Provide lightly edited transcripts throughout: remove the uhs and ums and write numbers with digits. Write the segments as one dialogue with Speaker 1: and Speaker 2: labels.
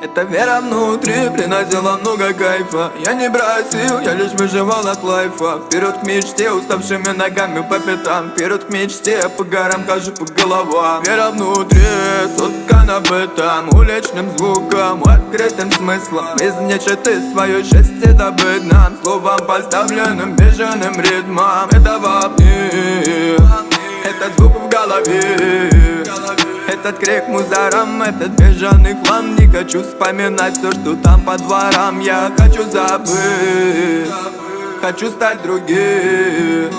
Speaker 1: Эта вера внутри приносила много кайфа. Я не бросил, я лишь выживал от лайфа. Вперед к мечте, уставшими ногами по пятам. Вперед к мечте, по горам хожу по головам. Вера внутри, соткан об этом уличным звуком, открытым смыслом. Из нечиты свое счастье добыть нам, словом поставленным бежаным ритмом. Это вопни, этот звук в голове, этот крик мусором, этот бежаный хлам. Не хочу вспоминать все, что там по дворам. Я хочу забыть, хочу стать другим.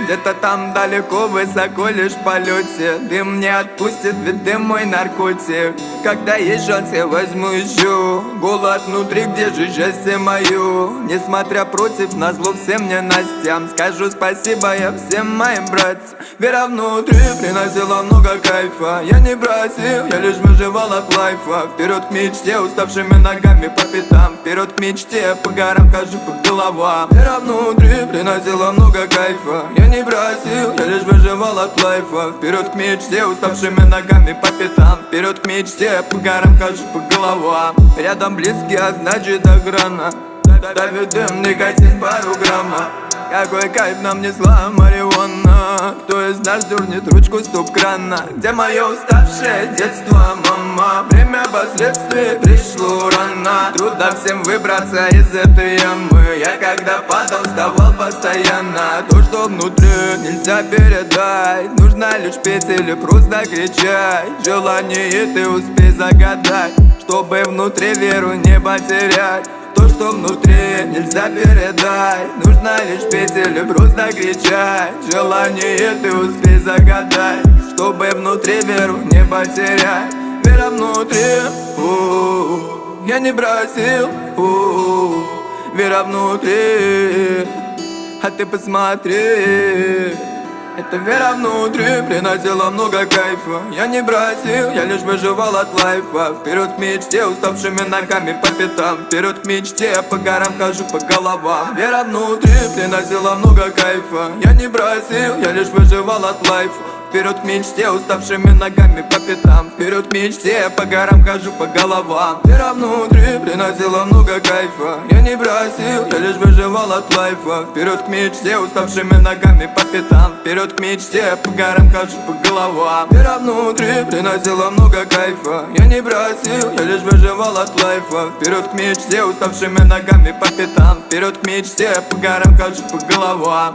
Speaker 1: Где-то там далеко, высоко, лишь в полете. Дым не отпустит, ведь дым мой наркотик. Когда есть шанс, я возьму еще. Голод внутри, где же счастье мое? Несмотря против, назло всем ненастьям, скажу спасибо я всем моим братьям. Вера внутри приносила много кайфа. Я не бросил, я лишь выживал от лайфа. Вперед к мечте, уставшими ногами по пятам. Вперед к мечте, по горам хожу по головам. Вера внутри приносила много кайфа. Я не бросил, я лишь выживал от лайфа. Вперед к мечте, уставшими ногами по пятам. Вперед к мечте, по горам хожу по головам. Рядом близкий, а значит охрана. Давит дым, никотин пару грамма. Какой кайф нам несла марихуана. Кто из нас дернет ручку стоп-крана? Где мое уставшее детство, мама? Время последствий пришло рано. Трудно всем выбраться из этой ямы. Я когда падал, вставал постоянно. То, что внутри, нельзя передать. Нужно лишь петь или просто кричать. Желание ты успей загадать, чтобы внутри веру не потерять. То, что внутри, нельзя передать. Нужно лишь петь или просто кричать. Желание ты успей загадать, чтобы внутри веру не потерять. Вера внутри, я не бросил. Вера внутри, а ты посмотри. Эта вера внутри приносила много кайфа. Я не бросил, я лишь выживал от лайфа. Вперед к мечте, уставшими ногами по пятам. Вперед к мечте, я по горам хожу по головам. Вера внутри приносила много кайфа. Я не бросил, я лишь выживал от лайфа. Вперед к мечте, уставшими ногами по пятам. Вперед к мечте, я по горам хожу по головам. Вера внутри приносила много кайфа. Я не бросил, я лишь выживал от лайфа. Вперед к мечте, уставшими ногами по пятам. Вперед к мечте, я по горам хожу по головам. Вера внутри приносила много кайфа. Я не бросил, я лишь выживал от лайфа. Вперед к мечте, уставшими ногами по пятам. Вперед к мечте, я по горам хожу по головам.